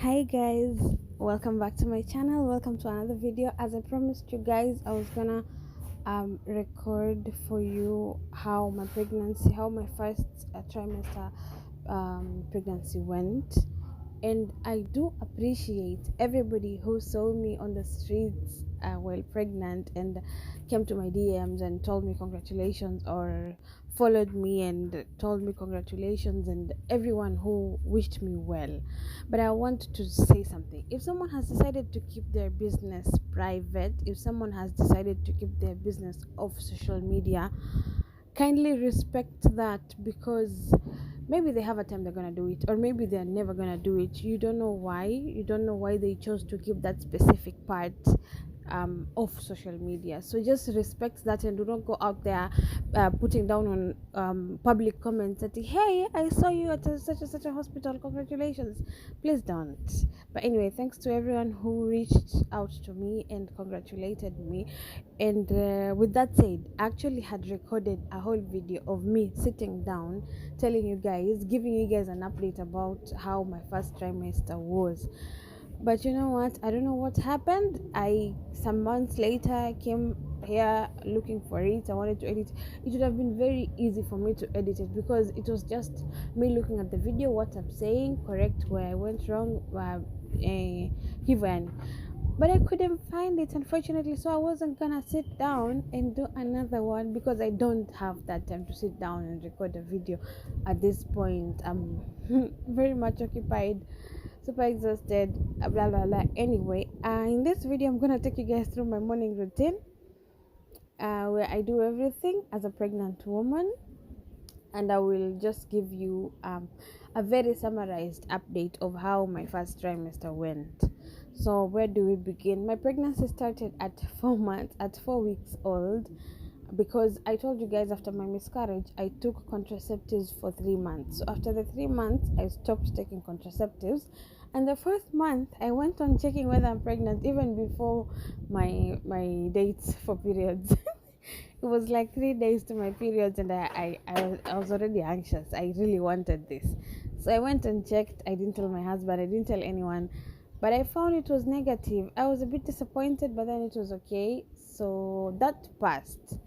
Hi guys, welcome back to my channel. Welcome to another video. As I promised you guys, I was gonna record for you how my first trimester pregnancy went. And I do appreciate everybody who saw me on the streets while pregnant and came to my DMs and told me congratulations, or followed me and told me congratulations, and everyone who wished me well. But I want to say something. If someone has decided to keep their business private, if someone has decided to keep their business off social media, kindly respect that, because maybe they have a time they're gonna do it, or maybe they're never gonna do it. You don't know why they chose to keep that specific part of social media. So just respect that and do not go out there putting down on public comments that, hey, I saw you at such and such a hospital, congratulations. Please don't. But anyway, thanks to everyone who reached out to me and congratulated me. And with that said, I actually had recorded a whole video of me sitting down, telling you guys, giving you guys an update about how my first trimester was. But you know what? I don't know what happened. I Some months later I came here looking for it. I wanted to edit. It would have been very easy for me to edit it, because it was just me looking at the video, what I'm saying, correct where I went wrong, even. But I couldn't find it, unfortunately, so I wasn't gonna sit down and do another one, because I don't have that time to sit down and record a video at this point. I'm very much occupied, super exhausted, blah blah blah. Anyway, in this video I'm gonna take you guys through my morning routine, where I do everything as a pregnant woman, and I will just give you a very summarized update of how my first trimester went. So where do we begin? My pregnancy started at 4 months, at 4 weeks old, because I told you guys, after my miscarriage I took contraceptives for 3 months. So after the 3 months I stopped taking contraceptives, and the first month I went on checking whether I'm pregnant even before my dates for periods. It was like 3 days to my periods, and I was already anxious. I really wanted this, so I went and checked. I didn't tell my husband, I didn't tell anyone, but I found it was negative. I was a bit disappointed, but then it was okay, so that passed.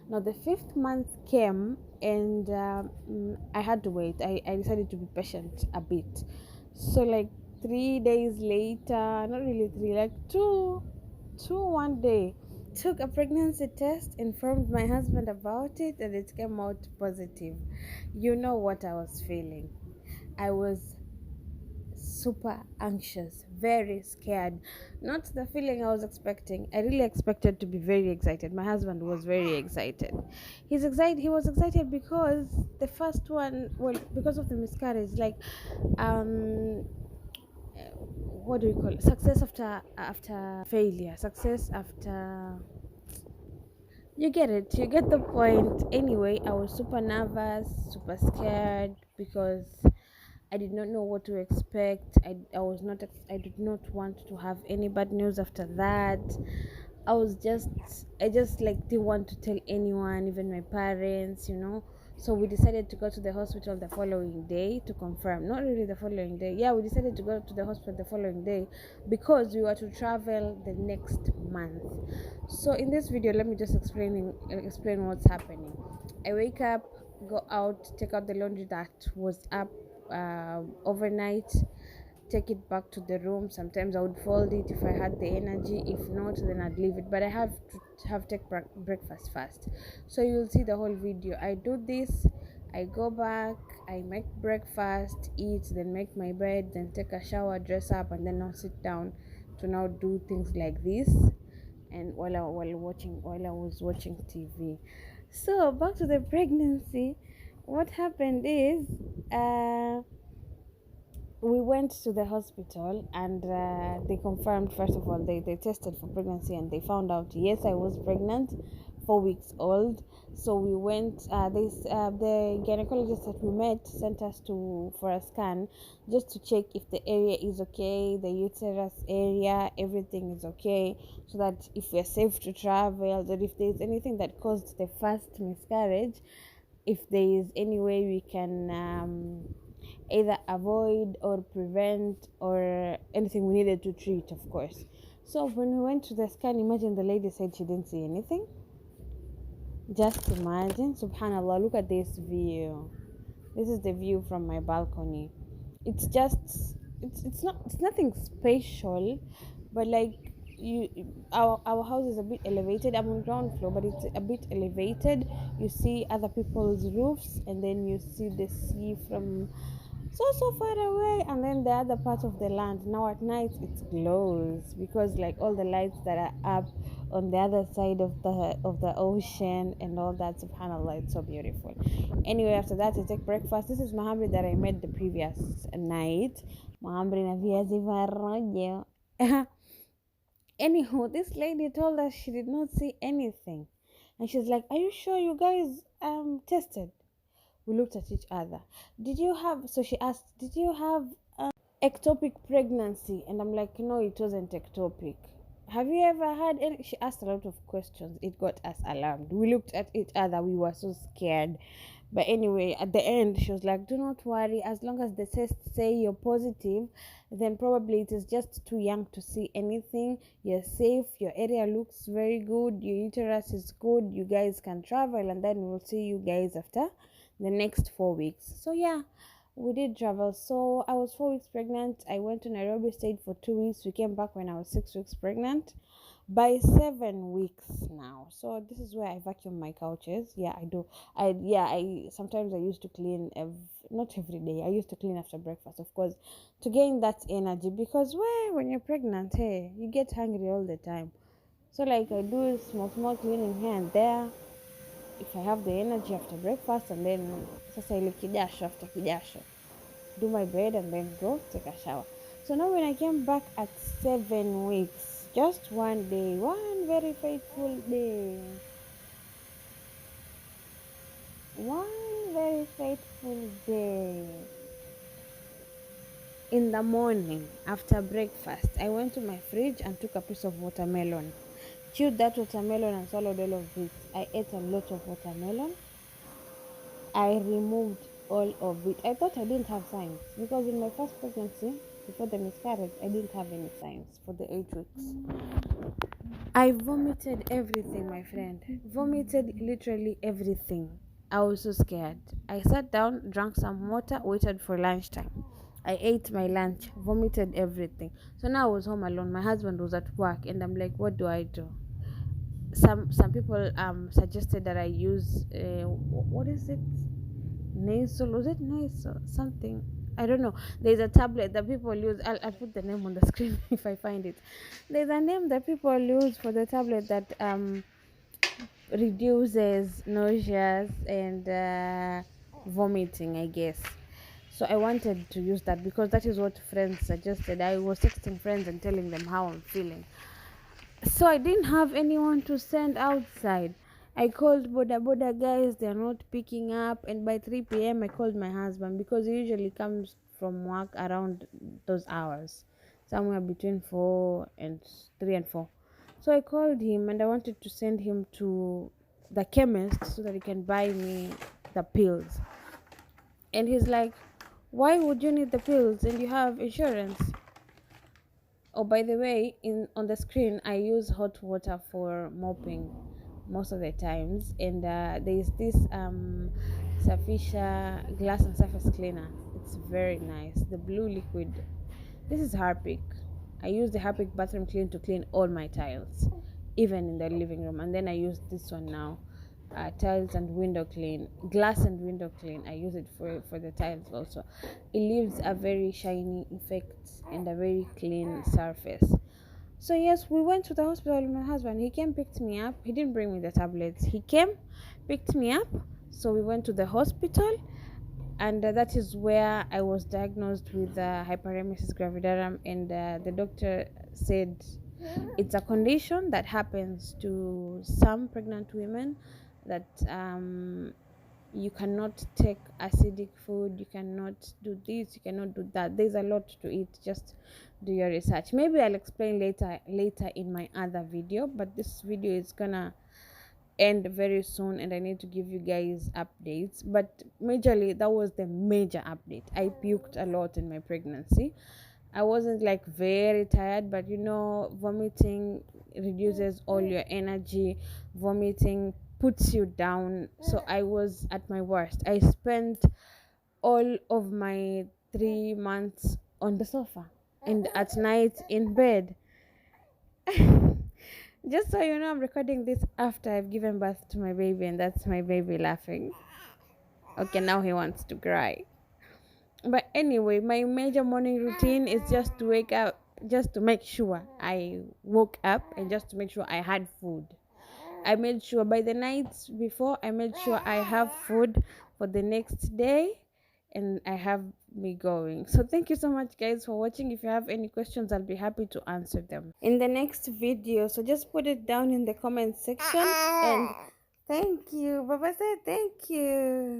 Now the fifth month came, and I had to wait. I decided to be patient a bit. So like 3 days later, not really three, like two one day, took a pregnancy test, informed my husband about it, and it came out positive. You know what I was feeling? I was super anxious, very scared. Not the feeling I was expecting. I really expected to be very excited. My husband was very excited. He was excited because the first one, well, because of the miscarriage, like um what do we call it? Success after failure, success after, you get it, you get the point. Anyway, I was super nervous, super scared, because I did not know what to expect. I did not want to have any bad news after that. I just like didn't want to tell anyone, even my parents. So we decided to go to the hospital the following day to confirm. Not really the following day. Yeah, we decided to go to the hospital the following day, because we were to travel the next month. So in this video, let me just explain what's happening. I wake up, go out, take out the laundry that was up overnight, take it back to the room. Sometimes I would fold it if I had the energy. If not, then I'd leave it. But I have to take breakfast first. So you'll see the whole video. I do this, I go back, I make breakfast, eat, then make my bed, then take a shower, dress up, and then I'll sit down to now do things like this. And while I was watching TV. So back to the pregnancy. What happened is, we went to the hospital, and they confirmed. First of all, they tested for pregnancy, and they found out, yes, I was pregnant, 4 weeks old. So we went, the gynecologist that we met sent us to for a scan, just to check if the area is okay, the uterus area, everything is okay, so that if we're safe to travel, that if there's anything that caused the first miscarriage, if there is any way we can either avoid or prevent or anything we needed to treat, of course. So when we went to the scan, imagine the lady said she didn't see anything. Just imagine, subhanallah, look at this view. This is the view from my balcony. It's just, it's nothing special, but like, you our house is a bit elevated. I'm on ground floor, but it's a bit elevated. You see other people's roofs, and then you see the sea from so far away, and then the other part of the land. Now at night it glows because like all the lights that are up on the other side of the ocean and all that, subhanallah, it's so beautiful. Anyway, after that I take breakfast. This is mahamri that I made the previous night, mahamri na viazi vya rojo. Anywho, this lady told us she did not see anything, and she's like, are you sure you guys tested? We looked at each other. Did you have, so she asked, did you have ectopic pregnancy? And I'm like, no, it wasn't ectopic. Have you ever had any? She asked a lot of questions. It got us alarmed. We looked at each other. We were so scared. But anyway, at the end, she was like, do not worry. As long as the tests say you're positive, then probably it is just too young to see anything. You're safe. Your area looks very good. Your uterus is good. You guys can travel. And then we'll see you guys after the next 4 weeks. So yeah, we did travel. So I was 4 weeks pregnant. I went to Nairobi, stayed for 2 weeks. We came back when I was 6 weeks pregnant. By 7 weeks now. So this is where I vacuum my couches. Yeah, I do. I sometimes I used to clean not every day. I used to clean after breakfast, of course, to gain that energy, because when you're pregnant, hey, you get hungry all the time. So like I do small cleaning here and there if I have the energy after breakfast, and then sasa ile kijasho after kijasho, do my bed and then go take a shower. So now when I came back at 7 weeks, just one day, one very faithful day, one very faithful day, in the morning after breakfast, I went to my fridge and took a piece of watermelon, chewed that watermelon and swallowed all of it. I ate a lot of watermelon. I removed all of it. I thought I didn't have signs because in my first pregnancy, before the miscarriage, I didn't have any signs for the 8 weeks. I vomited everything, my friend. Vomited literally everything. I was so scared. I sat down, drank some water, waited for lunchtime. I ate my lunch, vomited everything. So now I was home alone. My husband was at work, and I'm like, what do I do? Some people suggested that I use what is it, nasal, was it nasal something, I don't know. There's a tablet that people use. I'll put the name on the screen if I find it. There's a name that people use for the tablet that reduces nausea and vomiting, I guess. So I wanted to use that because that is what friends suggested. I was texting friends and telling them how I'm feeling. So I didn't have anyone to send outside. I called Boda guys, they're not picking up. And by 3 p.m., I called my husband because he usually comes from work around those hours, somewhere between 3 and 4. So I called him and I wanted to send him to the chemist so that he can buy me the pills. And he's like, why would you need the pills and you have insurance? Oh, by the way, on the screen, I use hot water for mopping most of the times, and there's this Safisha glass and surface cleaner. It's very nice. The blue liquid. This is Harpic. I use the Harpic bathroom clean to clean all my tiles, even in the living room. And then I use this one now, tiles and window clean, glass and window clean. I use it for the tiles also. It leaves a very shiny effect and a very clean surface. So yes, we went to the hospital with my husband. He came, picked me up. He didn't bring me the tablets. He came, picked me up. So we went to the hospital, and that is where I was diagnosed with hyperemesis gravidarum, and the doctor said it's a condition that happens to some pregnant women, that you cannot take acidic food, you cannot do this, you cannot do that. There's a lot to it. Just do your research. Maybe I'll explain later in my other video, but this video is gonna end very soon, and I need to give you guys updates. But majorly, that was the major update. I puked a lot in my pregnancy. I wasn't like very tired, but vomiting reduces all your energy. Vomiting puts you down. So I was at my worst. I spent all of my 3 months on the sofa and at night in bed. Just so you know, I'm recording this after I've given birth to my baby, and that's my baby laughing. Okay, now he wants to cry. But anyway, my major morning routine is just to wake up, just to make sure I woke up, and just to make sure I had food. I made sure by the night before, I made sure I have food for the next day, and I have me going. So thank you so much, guys, for watching. If you have any questions, I'll be happy to answer them in the next video. So just put it down in the comment section. And thank you. Baba said thank you.